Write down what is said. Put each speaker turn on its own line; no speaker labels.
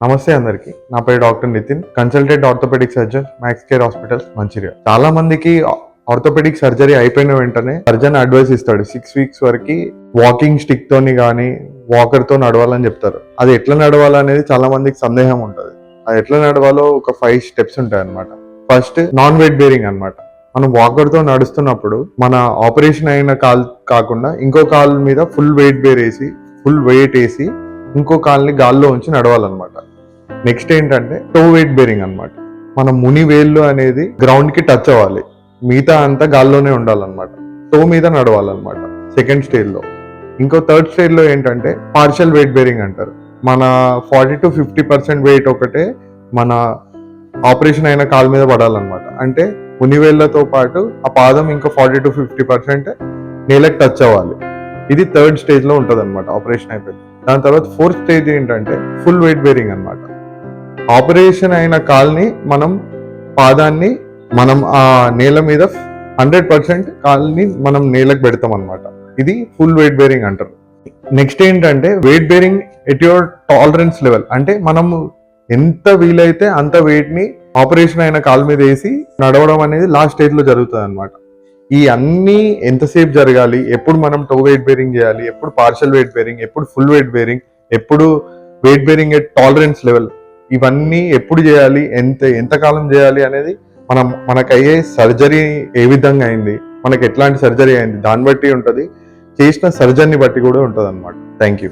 నమస్తే అందరికి. నా పేరు doctor Nitin, consultant orthopaedic surgeon, Max Care hospitals Mancherial. చాలా మందికి ఆర్థోపెడిక్ సర్జరీ అయిపోయిన వెంటనే సర్జన్ అడ్వైస్ ఇస్తాడు 6 weeks వరకు వాకింగ్ స్టిక్ తోని కానీ వాకర్ తో నడవాలని చెప్తారు. అది ఎట్లా నడవాలనేది చాలా మందికి సందేహం ఉంటుంది. అది ఎట్లా నడవాలో ఒక 5 steps ఉంటాయి అనమాట. ఫస్ట్ నాన్ వెయిట్ బేరింగ్ అనమాట. మనం వాకర్ తో నడుస్తున్నప్పుడు మన ఆపరేషన్ అయిన కాల్ కాకుండా ఇంకో కాల్ మీద ఫుల్ వెయిట్ వేసి ఇంకో కాల్ని గాల్లో ఉంచి నడవాలన్నమాట. నెక్స్ట్ ఏంటంటే టో వెయిట్ బేరింగ్ అనమాట. మన ముని వేళ్ళు అనేది గ్రౌండ్ కి టచ్ అవ్వాలి, మిగతా అంతా గాల్లోనే ఉండాలన్నమాట. టో మీద నడవాలన్నమాట సెకండ్ స్టేజ్ లో. ఇంకో థర్డ్ స్టేజ్ లో ఏంటంటే పార్షియల్ వెయిట్ బేరింగ్ అంటారు. మన 40 to 50% వెయిట్ ఒకటే మన ఆపరేషన్ అయిన కాల్ మీద పడాలన్నమాట. అంటే మునివేళ్లతో పాటు ఆ పాదం ఇంకో 40 to 50% నేలకు టచ్ అవ్వాలి. ఇది థర్డ్ స్టేజ్ లో ఉంటది అనమాట ఆపరేషన్ అయిపోయింది. దాని తర్వాత ఫోర్త్ స్టేజ్ ఏంటంటే ఫుల్ వెయిట్ బేరింగ్ అనమాట. ఆపరేషన్ అయిన కాల్ని పాదాన్ని మనం ఆ నేల మీద 100% కాల్ని మనం నేలకు పెడతాం అనమాట. ఇది ఫుల్ వెయిట్ బేరింగ్ అంటారు. నెక్స్ట్ ఏంటంటే weight bearing at your tolerance level. అంటే మనం ఎంత వీలైతే అంత వెయిట్ ని ఆపరేషన్ అయిన కాల్ మీద వేసి నడవడం అనేది లాస్ట్ స్టేజ్ లో జరుగుతుంది అనమాట. ఈ అన్ని ఎంతసేపు జరగాలి, ఎప్పుడు మనం టో వెయిట్ బేరింగ్ చేయాలి, ఎప్పుడు పార్షియల్ వెయిట్ బేరింగ్, ఎప్పుడు ఫుల్ వెయిట్ బేరింగ్, ఎప్పుడు weight bearing at tolerance level, ఇవన్నీ ఎప్పుడు చేయాలి, ఎంతకాలం చేయాలి అనేది మనకు అయ్యే సర్జరీ ఏ విధంగా అయింది, మనకి ఎట్లాంటి సర్జరీ అయింది దాన్ని బట్టి ఉంటుంది, చేసిన సర్జరీని బట్టి కూడా ఉంటుంది అనమాట. Thank you.